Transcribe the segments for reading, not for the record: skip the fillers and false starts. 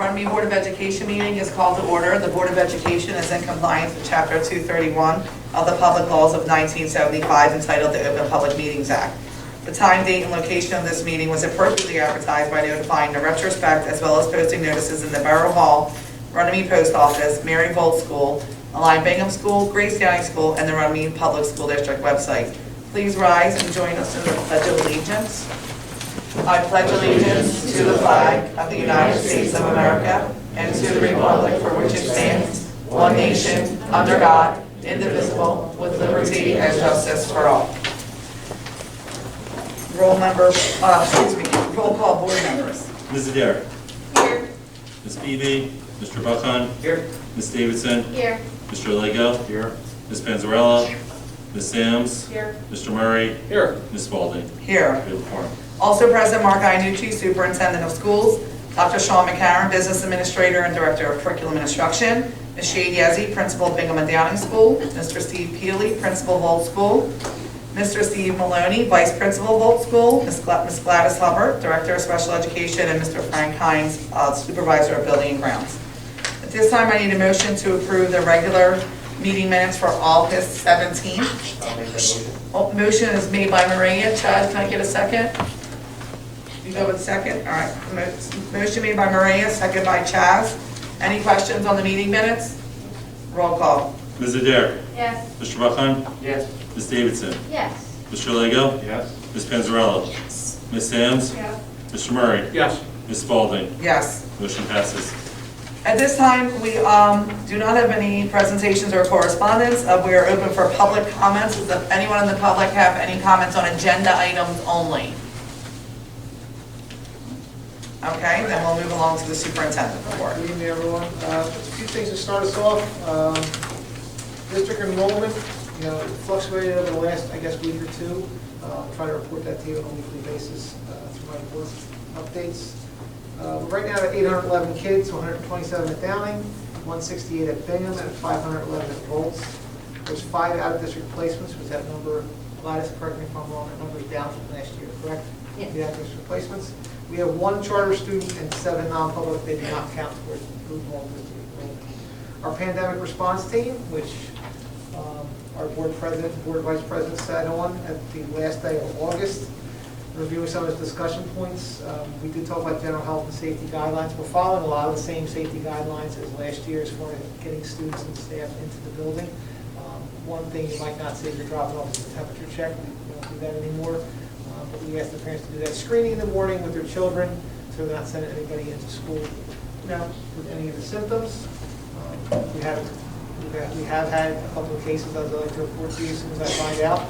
Runnemede Board of Education meeting is called to order. The Board of Education is in compliance with Chapter 231 of the Public Laws of 1975 entitled the Open Public Meetings Act. The time, date, and location of this meeting was appropriately advertised by notifying the retrospect as well as posting notices in the Borough Hall, Runnemede Post Office, Mary Volt School, Align Bingham School, Grace County School, and the Runnemede Public School District website. Please rise and join us in the Pledge of Allegiance. I pledge allegiance to the flag of the United States of America and to the republic for which it stands, one nation, under God, indivisible, with liberty and justice for all. Roll call board members. Ms. Adair. Here. Ms. Beebe. Mr. Buchan. Here. Ms. Davidson. Here. Mr. Lego. Here. Ms. Panzarella. Ms. Sams. Here. Mr. Murray. Here. Ms. Spalding. Here. We have a quorum. Also present, Mark Iannucci, Superintendent of Schools, Dr. Sean McCarron, Business Administrator and Director of Curriculum and Instruction, Ms. Shade Yazzie, Principal of Bingham and Downing School, Mr. Steve Peely, Principal of Volt School, Mr. Steve Maloney, Vice Principal of Volt School, Ms. Gladys Hubbard, Director of Special Education, and Mr. Frank Hines, Supervisor of Building and Grounds. At this time, I need a motion to approve the regular meeting minutes for August 17th. Motion is made by Maria. Chad, can I get a second? You go with second? All right. Motion made by Maria, second by Chaz. Any questions on the meeting minutes? Roll call. Ms. Adair. Yes. Mr. Buchan. Yes. Ms. Davidson. Yes. Mr. Lego. Yes. Ms. Panzarella. Yes. Ms. Sams. Yes. Mr. Murray. Yes. Ms. Spalding. Yes. Motion passes. At this time, we do not have any presentations or correspondence. We are open for public comments. Does anyone in the public have any comments on agenda items only? Okay, then we'll move along to the superintendent report. Good evening, everyone. Just a few things to start us off. District enrollment, it fluctuated over the last, week or two. I'll try to report that to you on a weekly basis through my board updates. Right now, at 811 kids, 127 at Downing, 168 at Bingham, and 511 at Volts. There's 5 out-of-district placements, which that number, Gladys, correct me if I'm wrong, that number is down from last year, correct? Yes. The out-of-district placements. We have 1 charter student and 7 non-public. They do not count towards approval of district enrollment. Our pandemic response team, which our board president, board vice president sat on at the last day of August, reviewing some of his discussion points. We did talk about general health and safety guidelines. We're following a lot of the same safety guidelines as last year as far as getting students and staff into the building. One thing you might not see if you're dropping off is a temperature check. We don't do that anymore. But we ask the parents to do that screening in the morning with their children so they're not sending anybody into school with any of the symptoms. We have had a couple of cases I'd like to report to you as soon as I find out.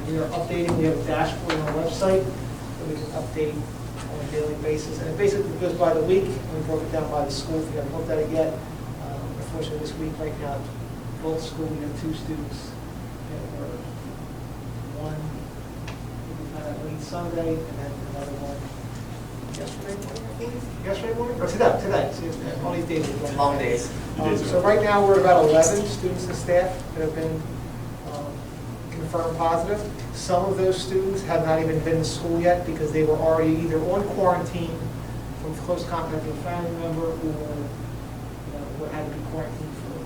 We are updating. We have a dashboard on our website that we can update on a daily basis. And it basically goes by the week, and we broke it down by the school. If you haven't looked at it yet, unfortunately this week right now, both schools, we have 2 students that were one late Sunday, and then another one yesterday morning, or today. So all these days are going Long days. So right now we're about 11 students and staff that have been confirmed positive. Some of those students have not even been in school yet because they were already either on quarantine from close contact with a family member or had to be quarantined for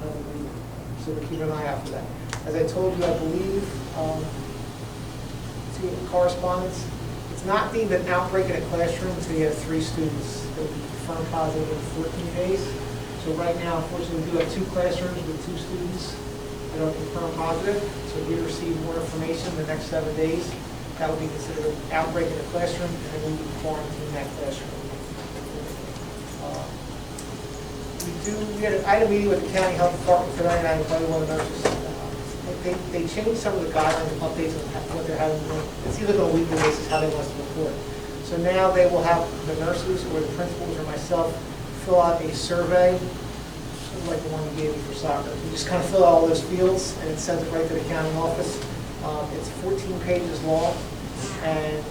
another week. So we're keeping an eye out for that. As I told you, I believe, correspondence, it's not deemed an outbreak in a classroom until you have 3 students that will be confirmed positive in 14 days. So right now, unfortunately, we do have 2 classrooms with 2 students that are confirmed positive. So if we receive more information in the next 7 days, that would be considered an outbreak in the classroom, and then we would quarantine that classroom. We had an item meeting with the county health department tonight, and I invited one of the nurses. They changed some of the guidelines and updates on what they're having. It's either on a weekly basis how they want us to report. So now they will have the nurses or the principals or myself fill out a survey, sort of like the one we gave you for soccer. You just kind of fill out all those fields, and it sends it right to the county office. It's 14 pages long, and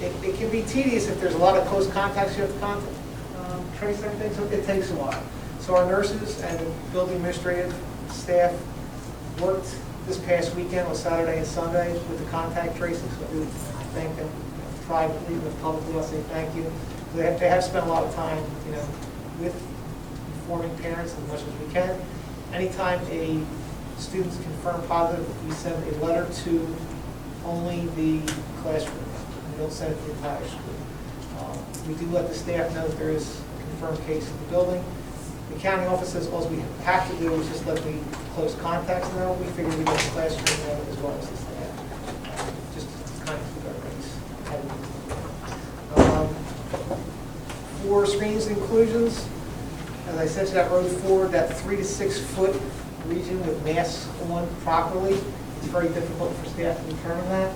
it can be tedious if there's a lot of close contacts you have to trace everything, so it takes a while. So our nurses and building administrative staff worked this past weekend on Saturday and Sunday with the contact tracing, so we thank them privately, but publicly, I'll say thank you. They have spent a lot of time, with informing parents as much as we can. Anytime a student's confirmed positive, we send a letter to only the classroom. We don't send it to the entire school. We do let the staff know if there is a confirmed case in the building. The county office says all we have to do is just let the close contacts know. We figure we let the classroom know as well as the staff. Just to kind of keep everybody's head in. For screenings and inclusions, as I said to that road forward, that 3 to 6 foot region with masks on properly, it's very difficult for staff to determine that.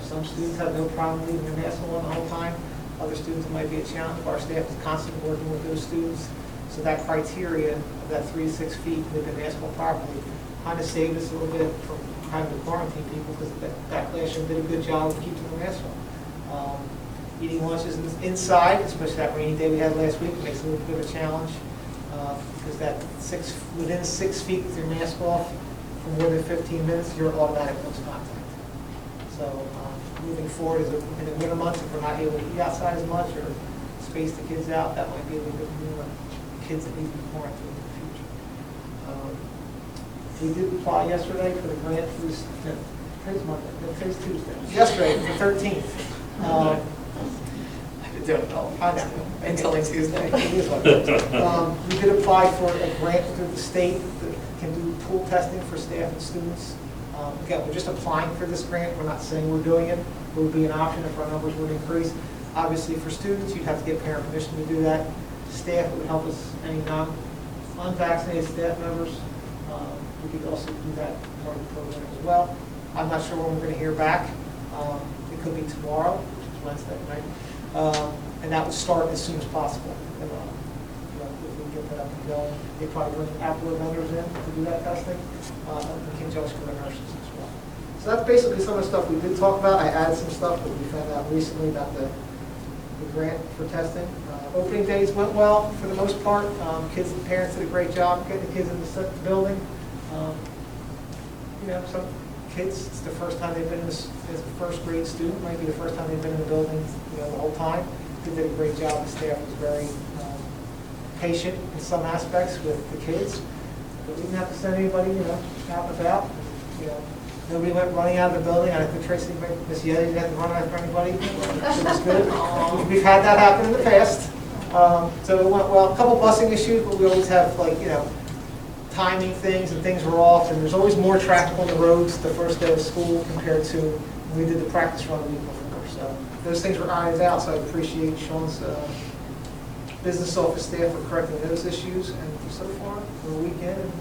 Some students have no problem leaving their mask on the whole time. Other students, it might be a challenge. Our staff is constantly working with those students. So that criteria of that 3 to 6 feet with the mask on properly kind of saved us a little bit from having to quarantine people because that classroom did a good job of keeping their masks on. Eating lunches inside, especially that rainy day we had last week, makes it a little bit of a challenge because that within 6 feet with your mask off for more than 15 minutes, you're automatic close contact. So moving forward, in the winter months, if we're not able to eat outside as much or space the kids out, that might be a little bit more kids that need to be quarantined in the future. We did apply yesterday for the grant for this, today's Monday, today's Tuesday. Yesterday, the 13th. I've been doing it all I know. until Tuesday. It is what it is. We did apply for a grant through the state that can do pool testing for staff and students. Again, we're just applying for this grant. We're not saying we're doing it. It would be an option if our numbers would increase. Obviously, for students, you'd have to get parent permission to do that. Staff, it would help us, any unvaccinated staff members. We could also do that part of the program as well. I'm not sure when we're going to hear back. It could be tomorrow, which is Wednesday, right? And that would start as soon as possible. If we get that up and going, they probably bring outdoor vendors in to do that testing. In conjunction with the nurses as well. So that's basically some of the stuff we did talk about. I added some stuff that we found out recently about the grant for testing. Opening days went well for the most part. Kids and parents did a great job getting the kids in the building. Some kids, it's the first time they've been as a first grade student, might be the first time they've been in the building the whole time. They did a great job. The staff was very patient in some aspects with the kids. But we didn't have to send anybody, out and about. Nobody went running out of the building. I think Tracy, Miss Yeti didn't have to run after anybody. So it was good. We've had that happen in the past. So it went well. A couple busing issues, but we always have timing things and things were off. And there's always more traffic on the roads the first day of school compared to when we did the practice run the week before. So those things were ironed out. So I appreciate Sean's business office staff for correcting those issues. And so far, we're a weekend and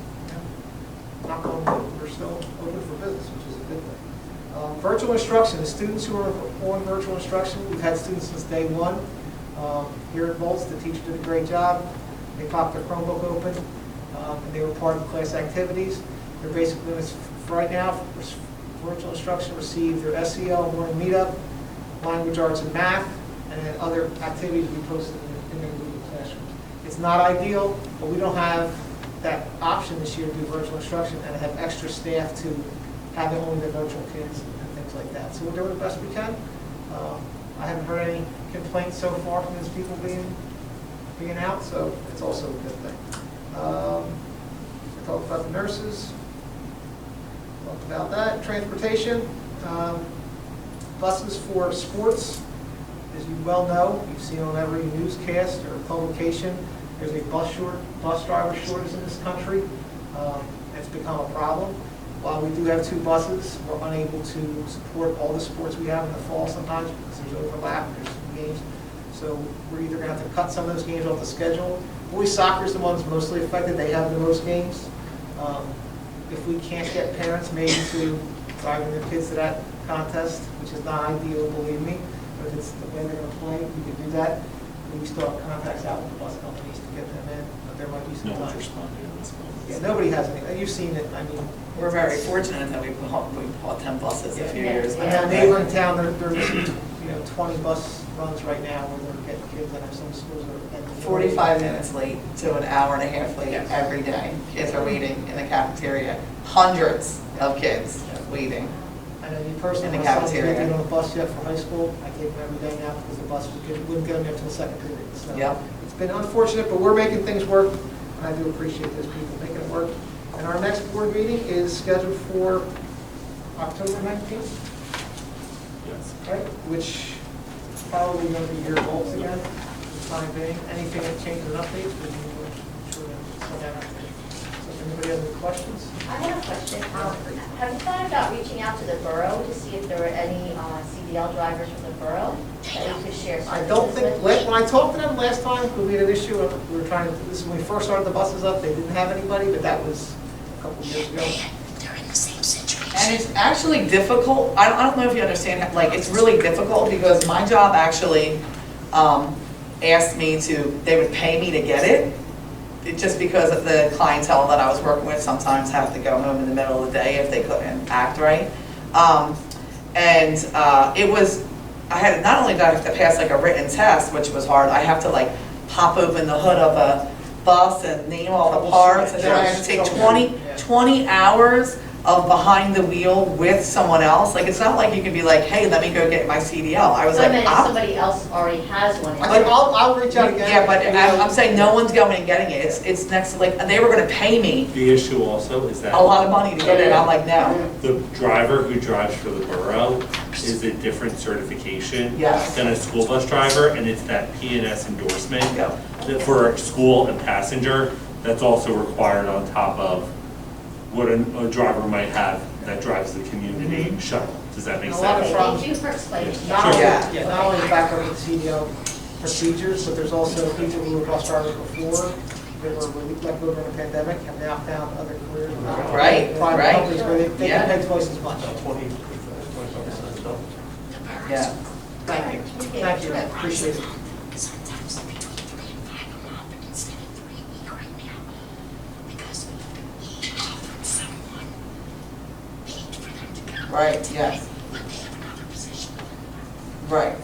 knock on wood, we're still open for business, which is a good thing. Virtual instruction, the students who are on virtual instruction, we've had students since day one. Here at Volts, the teacher did a great job. They popped their Chromebook open, and they were part of the class activities. They're basically, right now, virtual instruction received their SEL morning meetup, language arts and math, and then other activities we posted in their Google Classrooms. It's not ideal, but we don't have that option this year to do virtual instruction and have extra staff to have only the virtual kids and things like that. So we're doing the best we can. I haven't heard any complaints so far from those people being out, so it's also a good thing. I talked about the nurses, talked about that. Transportation, buses for sports. As you well know, you've seen on every newscast or publication, there's a bus driver shortage in this country. It's become a problem. While we do have 2 buses, we're unable to support all the sports we have in the fall sometimes because there's overlap and there's some games. So we're either going to have to cut some of those games off the schedule. Boys soccer is the ones mostly affected. They have the most games. If we can't get parents maybe to driving their kids to that contest, which is not ideal, believe me, but if it's the way they're going to play, we can do that. We still have contacts out with the bus companies to get them in, but there might be some No one's time. responding in this moment. Yeah, nobody has any. You've seen it. I mean, We're very fortunate that we bought 10 buses a few years And ago. a neighboring town, they're missing 20 bus runs right now where they're getting kids in. Some schools are getting 45 minutes late to an hour and a half late Yes. every day. Kids are waiting in the cafeteria. Hundreds of kids waiting. I know me personally, In the my son's cafeteria. didn't get on a bus yet for high school. I take him every day now because the bus wouldn't get him there until second period. So Yep. it's been unfortunate, but we're making things work, and I do appreciate those people making it work. And our next board meeting is scheduled for October 19th, Yes. right? Which is probably going to be your goals again, for the time being. Anything that changes or updates, we'll be sure to send that out. So if anybody has any questions? I have a question. Have you thought about reaching out to the borough to see if there were any CDL drivers from the borough that you could share I services don't think, with? when I talked to them last time, because we had an issue, we were trying to, this is when we first started the buses up, they didn't have anybody, but that was a couple of years ago. They're in the same situation. And it's actually difficult, I don't know if you understand, like, it's really difficult because my job actually asked me to, they would pay me to get it. Just because of the clientele that I was working with, sometimes have to go home in the middle of the day if they couldn't act right. It was, I had, not only did I have to pass like a written test, which was hard, I have to like pop open the hood of a bus and name all the parts, and then I have to take 20 hours of behind the wheel with someone else. Like, it's not like you can be like, hey, let me go get my CDL. I was So I like, meant if I'm somebody else already has one. I think I'll reach out again. yeah, but I'm saying no one's going and getting it. It's next, like, they were gonna pay me The issue also is that a lot of money to get it. I'm like, no. the driver who drives for the borough is a different certification Yes. than a school bus driver, and it's that P&S endorsement Yep. that for school and passenger, that's also required on top of what a driver might have that drives the community shuttle. Does that make A lot of sense? problems. Thank you for explaining. Not Sure. only, Yeah. yeah, not only the backup with the CDL procedures, but there's also people who were bus drivers before, that were let go during the pandemic, have now found other careers. Right, Private right. companies where they Yeah. can pay twice as much. Yeah. Thank you. Thank you, appreciate it. Sometimes between 3 and 5 are up instead of 3 right now because he offered someone paid for them to go. Right, yes. But they have another position. Right.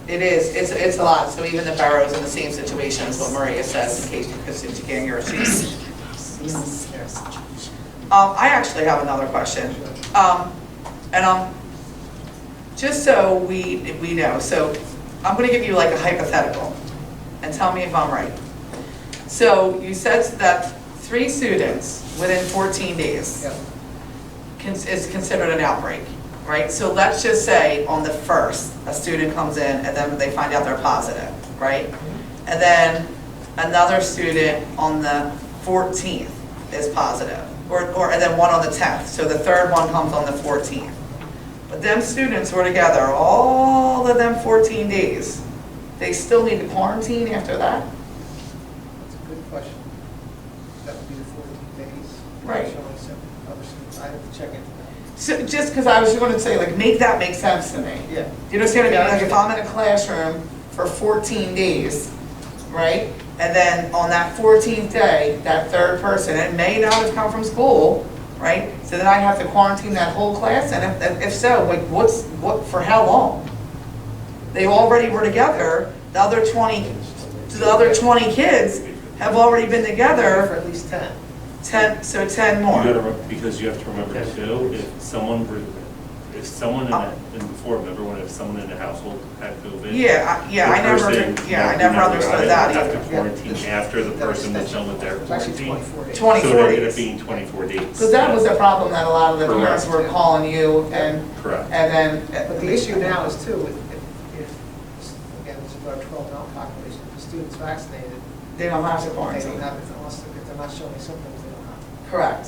It is, it's a lot. So even the borough's in the same situation as what Maria says, in case, because you can't hear her speak. This is a serious situation. I actually have another question. Just so we know, so I'm gonna give you like a hypothetical, and tell me if I'm right. So you said that 3 students within 14 days Yeah. is considered an outbreak, right? So let's just say on the 1st, a student comes in and then they find out they're positive, right? And then another student on the 14th is positive, and then one on the 10th. So the third one comes on the 14th. But them students were together all of them 14 days. They still need to quarantine after that? That's a good question. That would be the 14 days. Right. Showing some other students. I have to check into that. So just because I was going to say, like, make that make sense to me. Yeah. You understand what I mean? Like, if I'm in a classroom for 14 days, right? And then on that 14th day, that third person, it may not have come from school, right? So then I have to quarantine that whole class, and if so, like, what, for how long? They already were together, the other 20 kids have already been For together, at least 10. 10 You more. gotta, because you have to remember too, if someone if someone in the household had COVID. Yeah, I never understood that Have either. to quarantine after the person was done with their It's actually quarantine. 24 days. 24 So they're gonna days. be in 24 days. Because that was the problem that a lot of the parents were Correct. calling you and Correct. then. But the issue now is too, if again, this is about 12 population, if the student's vaccinated, They don't have to they quarantine. don't have it unless, if they're not showing symptoms, they don't have it. Correct.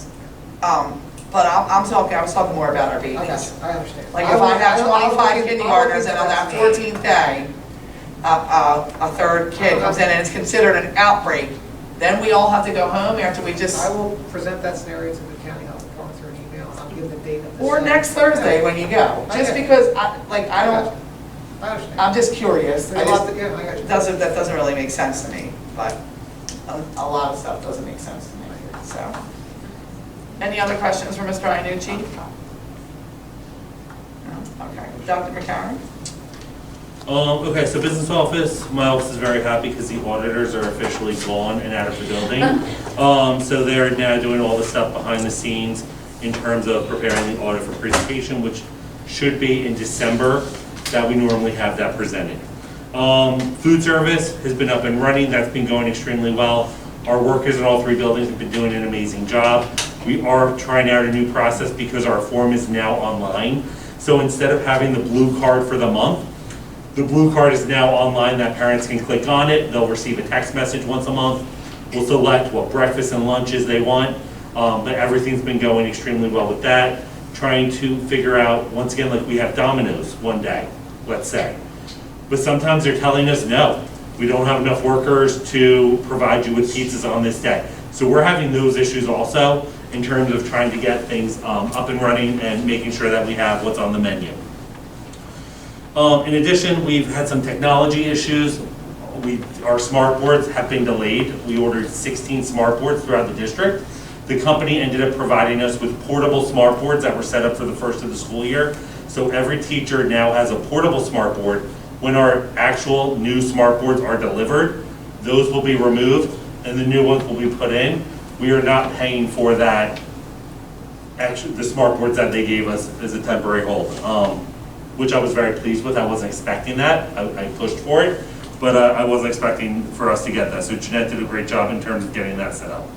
But I was talking more about our babies. I got you, I understand. Like if I have 25 kindergartners and on that 14th day, a third kid comes in and it's considered an outbreak, then we all have to go home after we just, I will present that scenario to the county health department through an email, and I'll give the date of this. or next Thursday when you go. Just because I I understand. I'm just curious. There's a lot to- yeah, I got you. That doesn't really make sense to me, but a lot of stuff doesn't make sense to me, so. Any other questions for Mr. Iannucci? No? Okay. Dr. McCarron? Okay, so business office, my office is very happy because the auditors are officially gone and out of the building. So they're now doing all the stuff behind the scenes in terms of preparing the audit for presentation, which should be in December that we normally have that presented. Food service has been up and running. That's been going extremely well. Our workers in all 3 buildings have been doing an amazing job. We are trying out a new process because our form is now online. So instead of having the blue card for the month, the blue card is now online that parents can click on it. They'll receive a text message once a month. We'll select what breakfast and lunches they want. But everything's been going extremely well with that. Trying to figure out, once again, like we have Domino's one day, let's say. But sometimes they're telling us, no, we don't have enough workers to provide you with pizzas on this day. So we're having those issues also in terms of trying to get things up and running and making sure that we have what's on the menu. In addition, we've had some technology issues. Our smart boards have been delayed. We ordered 16 smart boards throughout the district. The company ended up providing us with portable smart boards that were set up for the first of the school year. So every teacher now has a portable smart board. When our actual new smart boards are delivered, those will be removed and the new ones will be put in. We are not paying for that, actually, the smart boards that they gave us as a temporary hold, which I was very pleased with. I wasn't expecting that. I pushed for it, but I wasn't expecting for us to get that. So Jeanette did a great job in terms of getting that set up.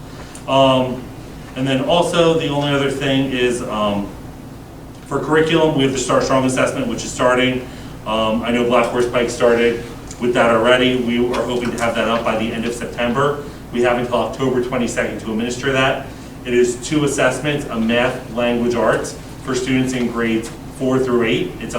And then also the only other thing is for curriculum, we have the Start Strong assessment, which is starting. I know Black Horse Pike started with that already. We are hoping to have that up by the end of September. We have until October 22nd to administer that. It is 2 assessments, a math, language, arts for students in grades 4 through 8. It's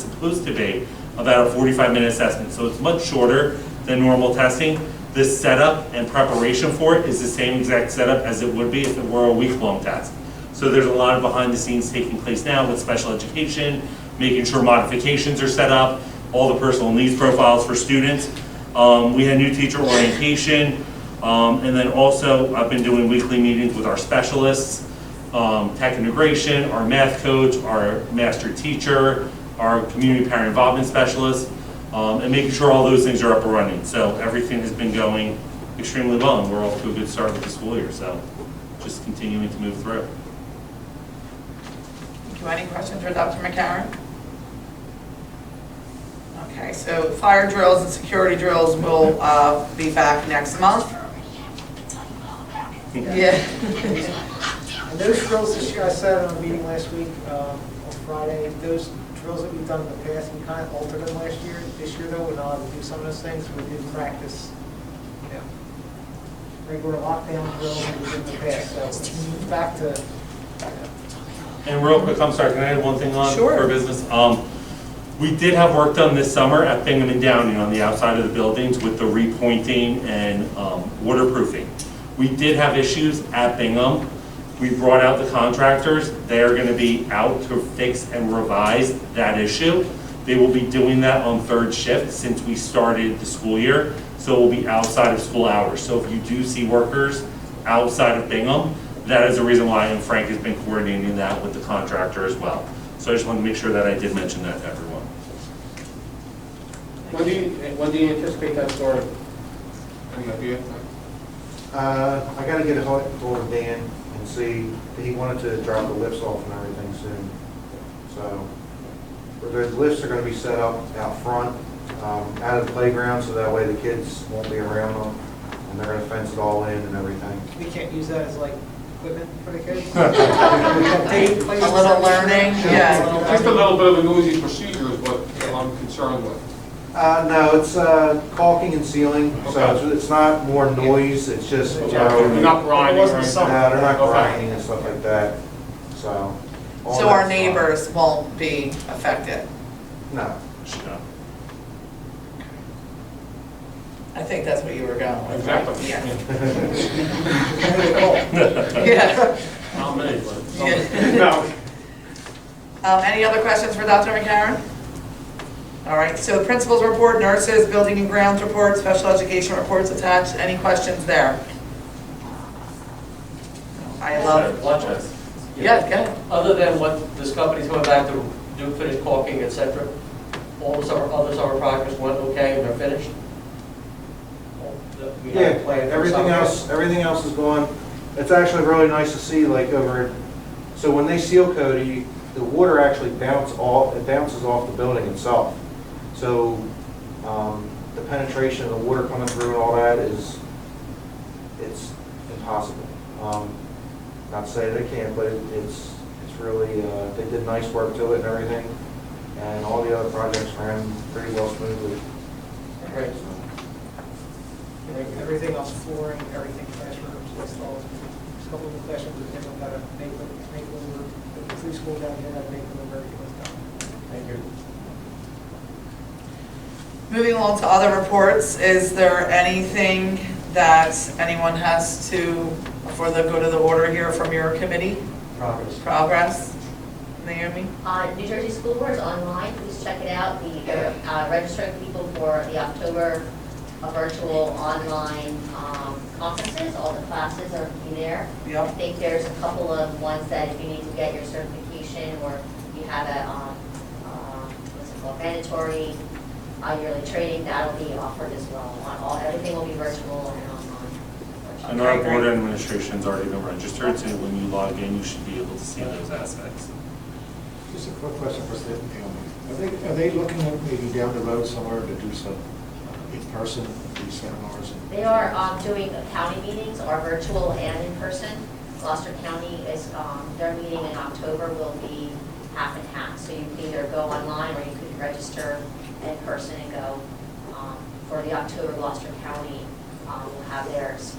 supposed to be about a 45-minute assessment, so it's much shorter than normal testing. This setup and preparation for it is the same exact setup as it would be if it were a week-long test. So there's a lot of behind the scenes taking place now with special education, making sure modifications are set up, all the personal needs profiles for students. We had new teacher orientation, and then also I've been doing weekly meetings with our specialists, tech integration, our math coach, our master teacher, our community parent involvement specialist, and making sure all those things are up and running. So everything has been going extremely well, and we're off to a good start with the school year. So just continuing to move through. Thank you. Any questions for Dr. McCarron? Okay, so fire drills and security drills will be back next month. Yeah. And those drills this year, I said in a meeting last week on Friday, those drills that we've done in the past, we kind of altered them last year. This year though, we're not allowed to do some of those things. We did practice, you know, regular lockdown drills that we did in the past. So it's back to, And real quick, I'm sorry, can I add one thing on Sure. for business? We did have work done this summer at Bingham and Downing on the outside of the buildings with the repointing and waterproofing. We did have issues at Bingham. We brought out the contractors. They are going to be out to fix and revise that issue. They will be doing that on 3rd shift since we started the school year. So it will be outside of school hours. So if you do see workers outside of Bingham, that is the reason why, and Frank has been coordinating that with the contractor as well. So I just wanted to make sure that I did mention that to everyone. When do you anticipate that starting? Any idea? I gotta get a hold of Dan and see, he wanted to drop the lifts off and everything soon. So, the lifts are gonna be set up out front, out of the playground, so that way the kids won't be around them, and they're gonna fence it all in and everything. we can't use that as like equipment for the kids. A little learning, yeah. Just a little bit of a noisy procedure is what I'm concerned with. No, it's caulking and sealing, so Okay. it's not more noise, it's just, You're not grinding or It wasn't anything? summer. no, they're not Okay. grinding and stuff like that, so. all So our that's fine. neighbors won't be affected. No. I think that's what you were going with. Exactly. Yeah. Yeah. Yeah. Not many, but some. Yeah. No. Any other questions for Dr. McCarron? All right, so principals report, nurses, building and grounds report, special education reports attached. Any questions there? I love it. Watch us. Yeah, go ahead. Other than what this company's going back to do, finish caulking, et cetera, all the other summer projects went okay and they're finished? We have a Yeah, plan for everything else is going. It's actually really nice to see, like over, so when they seal coat, the water actually bounces off the building itself. So the penetration of the water coming through and all that it's impossible. Not to say they can't, but it's really, they did nice work to it and everything, and all the other projects ran pretty well smoothly. Right. Everything else, flooring, everything, classrooms, installs. A couple of the classrooms, we have got to make them over, the three schools down here have to make them over, everything was done. Thank you. Moving along to other reports, is there anything that anyone has to, for the good of the order here from your committee? Progress. Naomi? New Jersey School Board is online, please check it out. They're registering people for the October virtual online conferences. All the classes are be there. I Yep. think there's a couple of ones that if you need to get your certification or you have a, what's it called, mandatory yearly training, that'll be offered as well. Everything will be virtual and online. And our board administration's already been registered, so when you log in, you should be able to see those aspects. Just a quick question for Naomi. Are they looking at maybe down the road somewhere to do some in-person, these seminars? They are doing county meetings, are virtual and in person. Gloucester County is, their meeting in October will be half and half. So you can either go online or you could register in person and go for the October. Gloucester County will have theirs.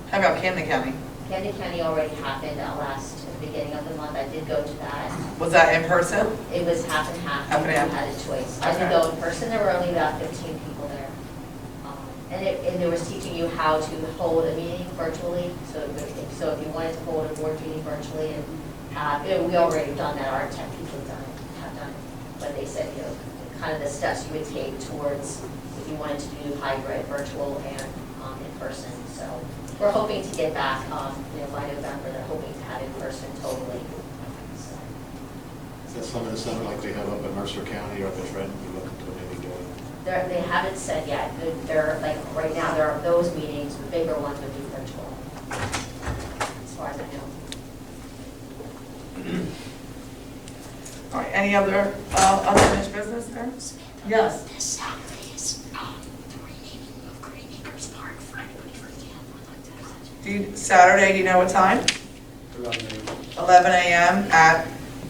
How about Camden County? Camden County already happened at the beginning of the month. I did go to that. Was that in person? It was half and half. Half and You half. had a choice. I did Okay. go in person. There were only about 15 people there. And it was teaching you how to hold a meeting virtually. So if you wanted to hold a board meeting virtually and have, we already done that. Our tech people have done it. But they said, kind of the steps you would take towards if you wanted to do hybrid, virtual and in person. So we're hoping to get back, by November. They're hoping to have in person totally. So. Is that something that sounded like they have up in Mercer County or up in Trenton, you looking to maybe doing? They haven't said yet. They're like right now. There are those meetings. The bigger ones would be virtual, as far as I know. All right, any other unfinished business there? Yes. This Saturday is the renaming of Green Acres Park for anybody from the Saturday, do you know what time? 11 a.m. at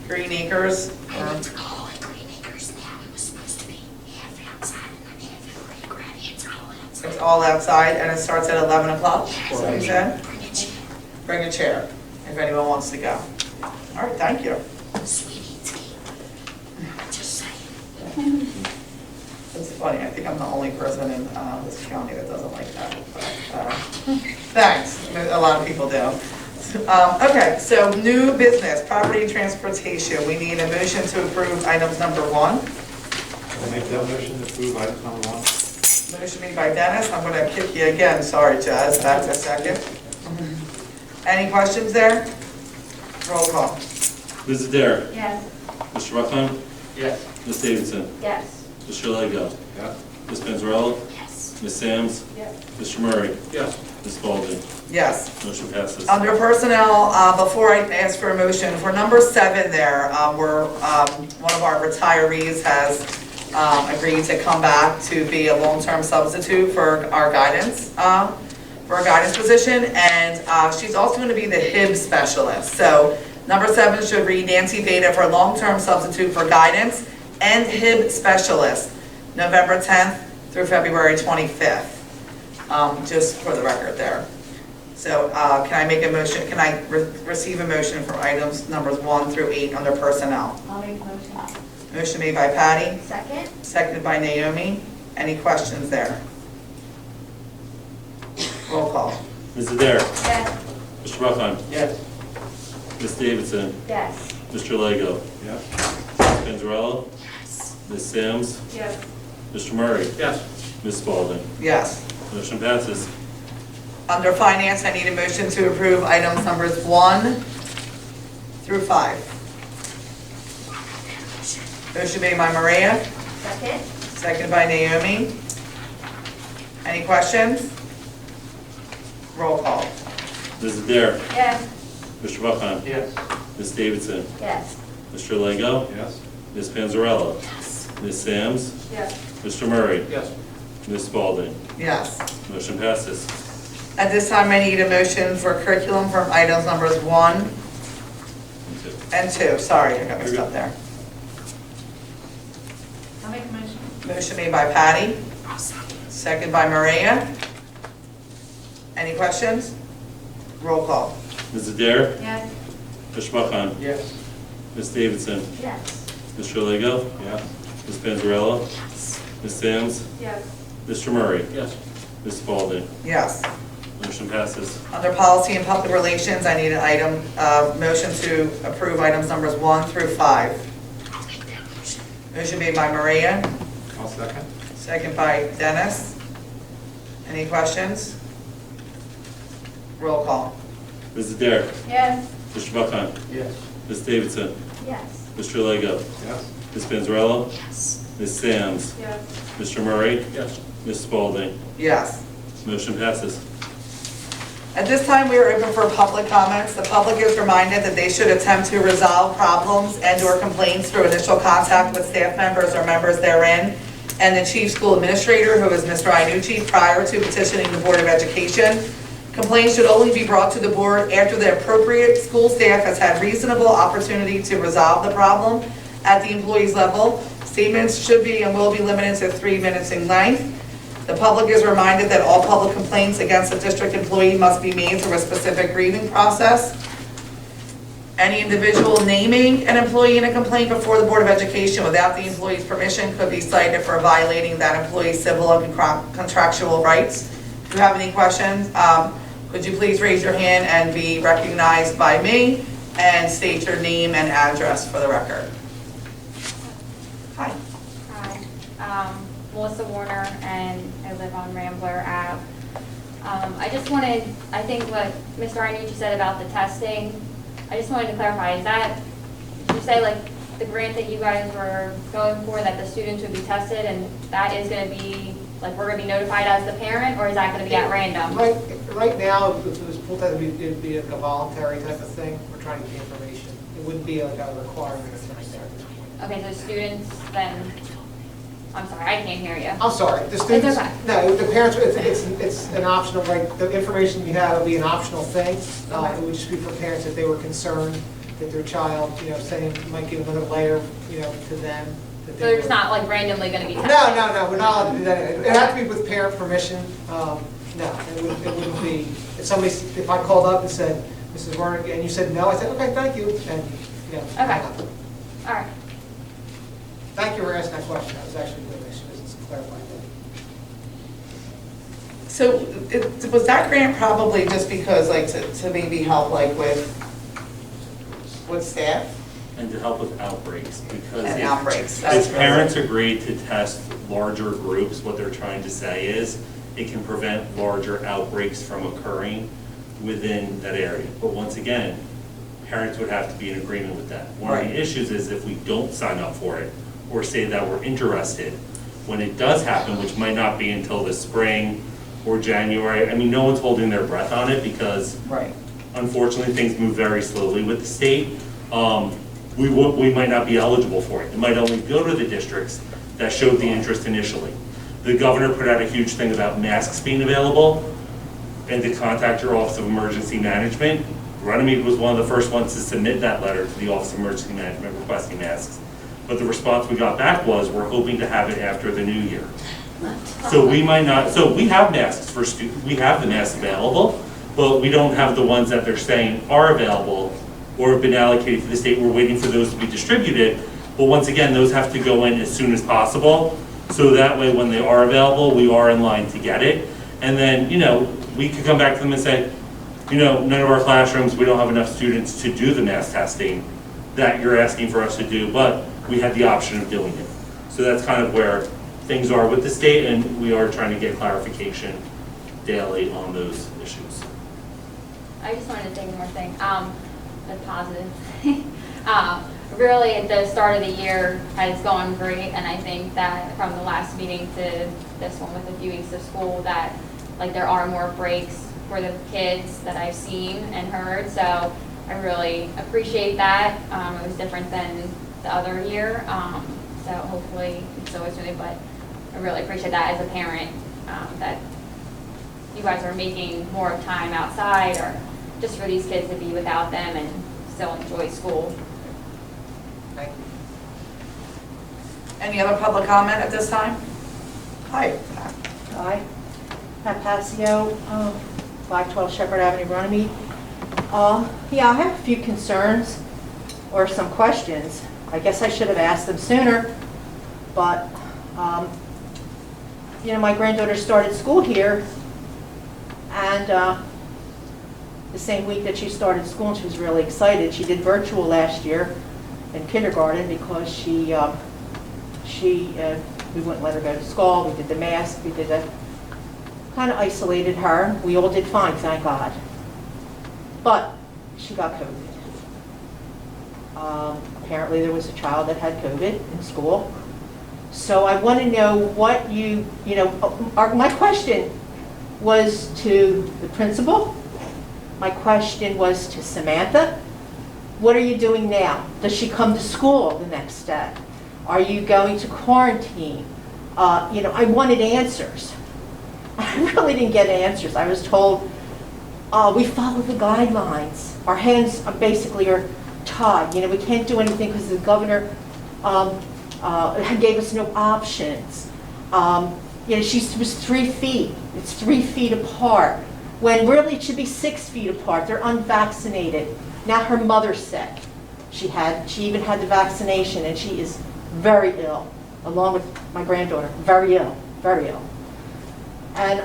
Green Acres. It's called Green Acres now. It was supposed to be half outside and then half in Green Acres. It's all outside. It's all outside and it starts at 11 o'clock, Yeah, so you said? Bring a chair. Bring a chair if anyone wants to go. All right, thank you. Sweetie tea. Just saying. It's funny, I think I'm the only person in this county that doesn't like that. But, thanks, a lot of people do. Okay, so new business, property transportation. We need a motion to approve items number 1. Can I make that motion to approve item number 1? Motion made by Dennis, I'm gonna kick you again, sorry Jazz, that's a second. Any questions there? Roll call. Mrs. Adair? Yes. Mr. Buckheim? Yes. Ms. Davidson? Yes. Mr. Lego? Yeah. Ms. Panzarella? Yes. Ms. Sams? Yes. Mr. Murray? Yes. Ms. Spalding? Yes. Motion passes. Under personnel, before I ask for a motion, for number 7 there, where one of our retirees has agreed to come back to be a long-term substitute for our guidance, for a guidance position, and she's also going to be the HIB specialist. So number 7 should read Nancy Veda for long-term substitute for guidance and HIB specialist, November 10th through February 25th, just for the record there. So can I make a motion, can I receive a motion for items numbers 1 through 8 under personnel? I'll make the motion. Motion made by Patty, Second? seconded by Naomi. Any questions there? Roll call. Mrs. Adair? Yes. Mr. Buckheim? Yes. Ms. Davidson? Yes. Mr. Lego? Yeah. Ms. Panzarella? Yes. Ms. Sams? Yes. Mr. Murray? Yes. Ms. Spalding? Yes. Motion passes. Under finance, I need a motion to approve items numbers 1 through 5. Motion made by Maria, Second? seconded by Naomi. Any questions? Roll call. Mrs. Adair? Yes. Mr. Buckheim? Yes. Ms. Davidson? Yes. Mr. Lego? Yes. Ms. Panzarella? Ms. Sams? Yes. Mr. Murray? Yes. Ms. Spalding? Yes. Motion passes. At this time, I need a motion for curriculum from items numbers 1 and 2. Sorry, I got mixed up there. I'll make a motion. Motion made by Patty, second by Maria. Any questions? Roll call. Ms. Adair? Yes. Mr. Buckheim? Yes. Ms. Davidson? Yes. Mr. Lego? Yes. Ms. Panzarella? Ms. Sams? Yes. Mr. Murray? Yes. Ms. Spalding? Yes. Motion passes. Under policy and public relations, I need an item, motion to approve items numbers 1 through 5. I'll make that motion. Motion made by Maria, I'll second. second by Dennis. Any questions? Roll call. Ms. Adair? Yes. Mr. Buckheim? Yes. Ms. Davidson? Yes. Mr. Lego? Yes. Ms. Panzarella? Yes. Ms. Sams? Yes. Mr. Murray? Yes. Ms. Spalding? Yes. Motion passes. At this time, we are open for public comments. The public is reminded that they should attempt to resolve problems and/or complaints through initial contact with staff members or members therein, and the chief school administrator, who is Mr. Iannucci, prior to petitioning the Board of Education. Complaints should only be brought to the board after the appropriate school staff has had reasonable opportunity to resolve the problem at the employee's level. Statements should be and will be limited to 3 minutes in length. The public is reminded that all public complaints against a district employee must be made through a specific grieving process. Any individual naming an employee in a complaint before the Board of Education without the employee's permission could be cited for violating that employee's civil and contractual rights. If you have any questions, could you please raise your hand and be recognized by me and state your name and address for the record. Hi. Hi, Melissa Warner, and I live on Rambler Ave. I just wanted, I think what Mr. Iannucci said about the testing, I just wanted to clarify, is that, did you say like the grant that you guys were going for, that the students would be tested, and that is going to be, like we're going to be notified as the parent, or is that going to be at random? Right now, if it was pulled out, it'd be like a voluntary type of thing. We're trying to get information. It wouldn't be like a requirement or something there at this point. Okay, so students then, I'm sorry, I can't hear you. I'm sorry, the students, okay. no, the parents, it's an optional, like, the information you have will be an optional thing. It would just be for parents if they were concerned that their child, saying, might give another layer, to them. So they're just not like randomly going to be tested? No, we're not allowed to do that. It has to be with parent permission. No, it wouldn't be, if I called up and said, Mrs. Warner, and you said no, I said, okay, thank you, and, Okay. All right. Thank you for asking that question. That was actually good. I should just clarify that. So was that grant probably just because, like, to maybe help, like, with staff? And to help with outbreaks, because And if- outbreaks, that's if parents agree to test larger groups, what they're trying to say is it can prevent larger outbreaks from occurring within that area. But once again, parents would have to be in agreement with that. One of Right. the issues is if we don't sign up for it or say that we're interested, when it does happen, which might not be until the spring or January, I mean, no one's holding their breath on it because Right. unfortunately, things move very slowly with the state. We might not be eligible for it. It might only go to the districts that showed the interest initially. The governor put out a huge thing about masks being available and to contact your Office of Emergency Management. Runnemede was one of the first ones to submit that letter to the Office of Emergency Management requesting masks. But the response we got back was, we're hoping to have it after the new year. So we might not, so we have masks for students, we have the masks available, but we don't have the ones that they're saying are available or have been allocated to the state. We're waiting for those to be distributed. But once again, those have to go in as soon as possible. So that way, when they are available, we are in line to get it. And then, we could come back to them and say, none of our classrooms, we don't have enough students to do the mass testing that you're asking for us to do, but we had the option of doing it. So that's kind of where things are with the state, and we are trying to get clarification daily on those issues. I just wanted to say one more thing, a positive. Really, at the start of the year has gone great, and I think that from the last meeting to this one with a few weeks of school, that like there are more breaks for the kids that I've seen and heard. So I I really appreciate that. It was different than the other year, so hopefully it's always doing, but I really appreciate that as a parent, that you guys are making more time outside or just for these kids to be without them and still enjoy school. Thank you. Any other public comment at this time? Hi. Hi, Pat Passio, 512 Shepherd Avenue, Runnemede. Yeah, I have a few concerns or some questions. I guess I should have asked them sooner, but, you know, my granddaughter started school here, and the same week that she started school, and she was really excited. She did virtual last year in kindergarten because we wouldn't let her go to school. We did the mask, we did the, kind of isolated her. We all did fine, thank God. But she got COVID. Apparently there was a child that had COVID in school. So I want to know what my question was to the principal. My question was to Samantha. What are you doing now? Does she come to school the next day? Are you going to quarantine? I wanted answers. I really didn't get answers. I was told, we follow the guidelines. Our hands basically are tied. We can't do anything because the governor gave us no options. She was 3 feet. It's 3 feet apart. When really it should be 6 feet apart. They're unvaccinated. Now her mother's sick. She even had the vaccination, and she is very ill, along with my granddaughter. Very ill, very ill. And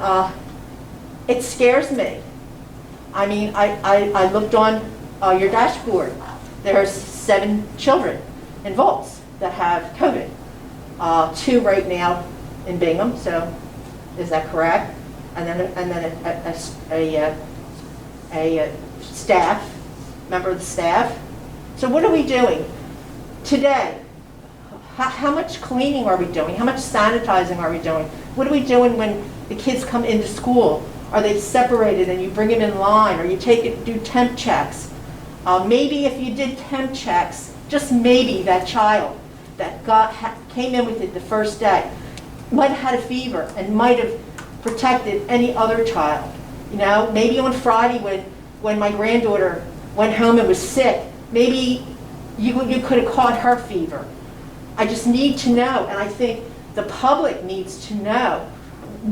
it scares me. I mean, I looked on your dashboard. There's 7 children in Volts that have COVID. 2 right now in Bingham, so is that correct? And then a staff, member of the staff. So what are we doing today? How much cleaning are we doing? How much sanitizing are we doing? What are we doing when the kids come into school? Are they separated and you bring them in line, or you do temp checks? Maybe if you did temp checks, just maybe that child that came in with it the first day might have had a fever and might have protected any other child. Maybe on Friday when my granddaughter went home and was sick, maybe you could have caught her fever. I just need to know, and I think the public needs to know,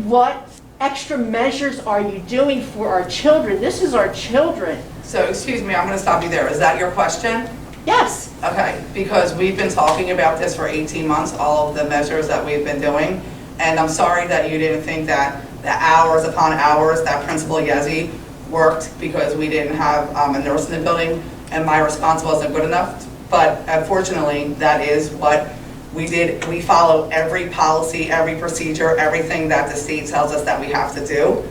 what extra measures are you doing for our children? This is our children. So, excuse me, I'm going to stop you there. Is that your question? Yes. Okay, because we've been talking about this for 18 months, all of the measures that we've been doing, and I'm sorry that you didn't think that the hours upon hours that Principal Yezi worked because we didn't have a nurse in the building, and my response wasn't good enough. But unfortunately, that is what we did. We follow every policy, every procedure, everything that the state tells us that we have to do.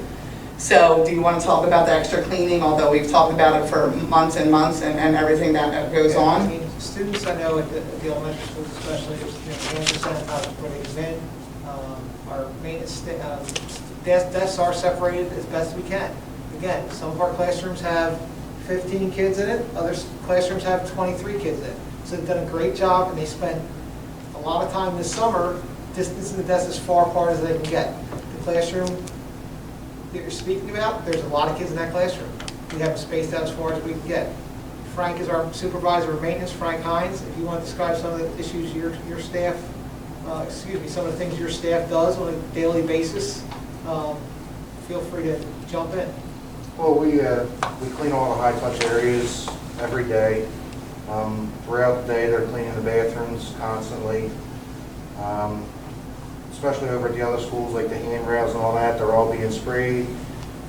So do you want to talk about the extra cleaning, although we've talked about it for months and months and everything that goes on? I mean, students I know at the elementary schools especially, there's 100% before they come in. Our maintenance desks are separated as best we can. Again, some of our classrooms have 15 kids in it, other classrooms have 23 kids in it. So they've done a great job, and they spent a lot of time this summer distancing the desks as far apart as they can get. The classroom that you're speaking about, there's a lot of kids in that classroom. We have them spaced out as far as we can get. Frank is our supervisor of maintenance, Frank Hines. If you want to describe some of the issues your staff, some of the things your staff does on a daily basis, feel free to jump in. Well, we clean all the high-touch areas every day. Throughout the day, they're cleaning the bathrooms constantly. Especially over at the other schools, like the handrails and all that, they're all being sprayed.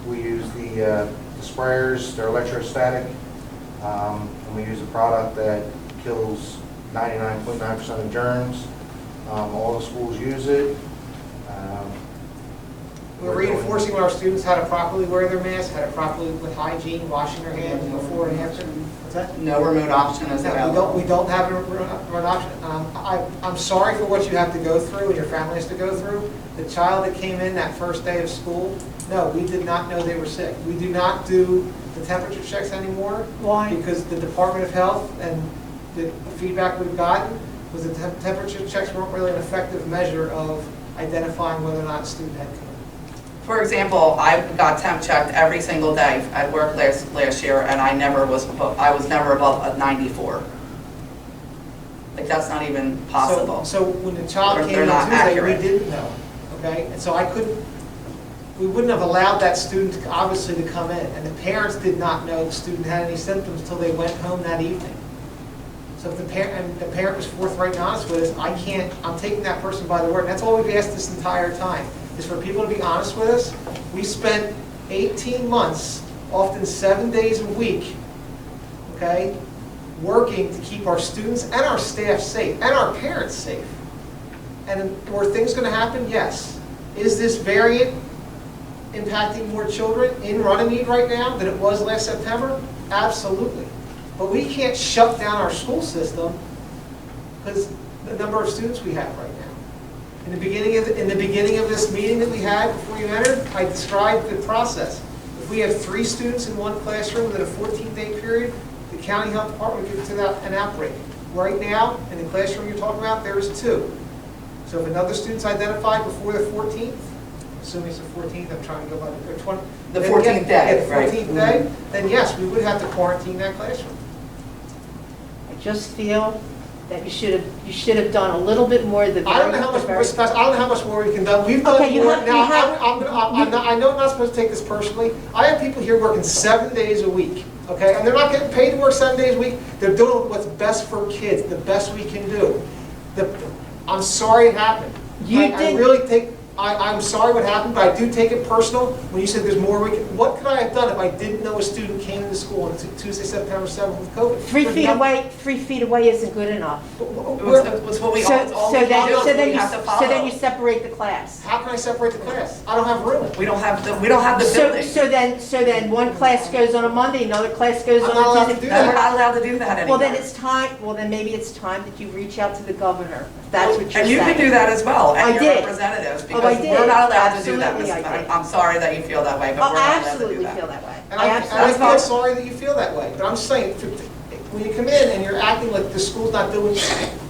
We use the sprayers, they're electrostatic, and we use a product that kills 99.9% of germs. All the schools use it. We're rated reinforcing our students how to properly wear their masks, how to properly, with hygiene, washing their hands before and after. What's that? No remote option is No, available. we don't have a remote option. I'm sorry for what you have to go through and your family has to go through. The child that came in that first day of school, no, we did not know they were sick. We do not do the temperature checks anymore. Why? Because the Department of Health and the feedback we've gotten was that temperature checks weren't really an effective measure of identifying whether or not a student had COVID. For example, I got temp checked every single day at work last year, and I was never above a 94. Like, that's not even possible. So when the child came They're in not Tuesday, accurate. we didn't know, okay? And so we wouldn't have allowed that student, obviously, to come in. And the parents did not know the student had any symptoms until they went home that evening. So if the parent was forthright and honest with us, I'm taking that person by the word. And that's all we've asked this entire time, is for people to be honest with us. We spent 18 months, often 7 days a week, okay, working to keep our students and our staff safe, and our parents safe. And were things going to happen? Yes. Is this variant impacting more children in Runnemede right now than it was last September? Absolutely. But we can't shut down our school system because the number of students we have right now. In the beginning of this meeting that we had before you entered, I described the process. If we have 3 students in one classroom within a 14-day period, the county health department gives it an outbreak. Right now, in the classroom you're talking about, there is 2. So if another student's identified before the 14th, assuming it's the 14th, I'm trying to go by the 20th. The 14th day, Yeah, the right. 14th day, then yes, we would have to quarantine that classroom. I just feel that you should have done a little bit more. I don't know how much more I don't know how much more we can do. We've done Okay, more. you Now, have- I know I'm not supposed to take this personally. I have people here working 7 days a week, okay? And they're not getting paid to work 7 days a week. They're doing what's best for kids, the best we can do. I'm sorry it happened. I'm sorry what happened, but I do take it personal when you said there's more we can. What could I have done if I didn't know a student came into school on Tuesday, September 7th with COVID? 3 feet away. 3 feet away isn't good enough. It's what we So it's all we can do, it's what we have to so then you follow. separate the class. How can I separate the class? I don't have room. We don't have the building. So then one class goes on a Monday, another class goes I'm on not allowed a to do Tuesday. And we're not allowed to do that anymore. Well, then maybe it's time that you reach out to the governor, if that's what you're saying. And you can do that as well, I and your did. representatives, I because did. we're not allowed to do that. Absolutely, I did. I'm sorry that you feel that way, but Oh, we're I not allowed to do absolutely that. feel that way. And I absolutely feel sorry that you feel that way, but I'm saying, when you come in and you're acting like the school's not doing,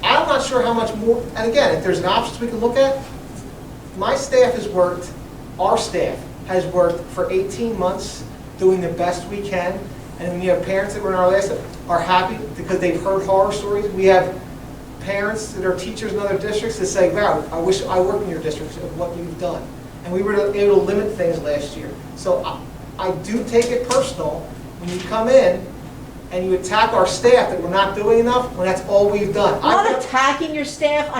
I'm not sure how much more, and again, if there's an option we can look at, my staff has worked, our staff has worked for 18 months doing the best we can, and when you have parents that were in our last, are happy because they've heard horror stories. We have parents that are teachers in other districts that say, wow, I wish I worked in your district of what you've done. And we were able to limit things last year. So I do take it personal when you come in and you attack our staff that we're not doing enough when that's all we've done. I'm not attacking your staff,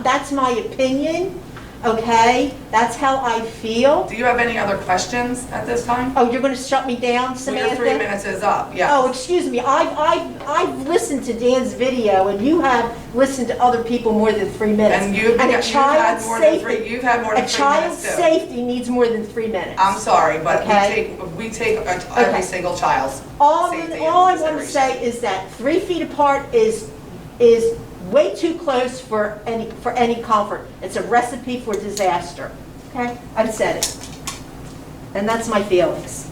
that's my opinion, okay? That's how I feel. Do you have any other questions at this time? Oh, you're gonna shut me down, Well, Samantha? your 3 minutes is up, yes. Oh, excuse me, I've listened to Dan's video, and you have listened to other people more than 3 minutes. And you've a had child's more than safety- 3, you've had more than 3 A minutes child's too. safety needs more than 3 minutes. I'm sorry, but Okay. we take every Okay. single child's All safety into I want to consideration. say is that 3 feet apart is way too close for any comfort. It's a recipe for disaster. Okay? I've said it. And that's my feelings.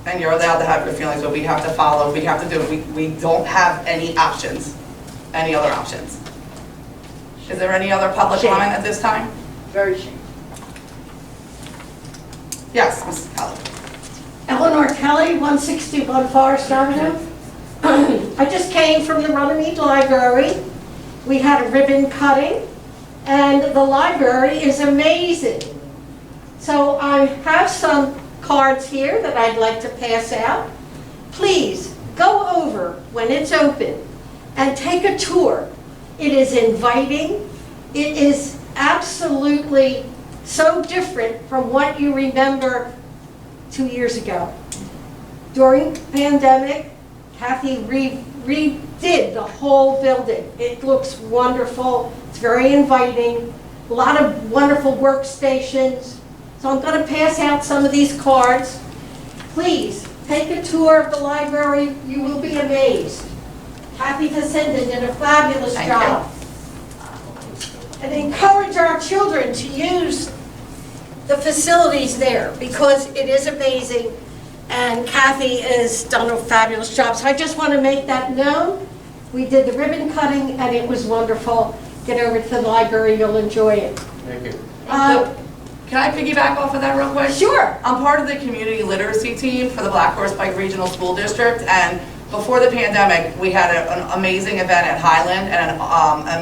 And you're allowed to have your feelings, but we have to follow, we have to do it. We don't have any options, any other options. Is there any other public Shame. comment at this time? Very shame. Yes, Mrs. Kelly. Eleanor Kelly, 161 Forest Avenue. I just came from the Runnemede Library. We had a ribbon cutting, and the library is amazing. So I have some cards here that I'd like to pass out. Please go over when it's open and take a tour. It is inviting. It is absolutely so different from what you remember 2 years ago. During the pandemic, Kathy redid the whole building. It looks wonderful. It's very inviting. A lot of wonderful workstations. So I'm going to pass out some of these cards. Please, take a tour of the library. You will be amazed. Kathy Facenda did a fabulous Thank job. And encourage our children to use the facilities there because it is amazing and Kathy has done a fabulous job. So I just want to make that known. We did the ribbon cutting and it was wonderful. Get over to the library, you'll enjoy it. Thank you. Can I piggyback off of that real quick? Sure. I'm part of the community literacy team for the Black Horse Pike Regional School District, and before the pandemic, we had an amazing event at Highland and an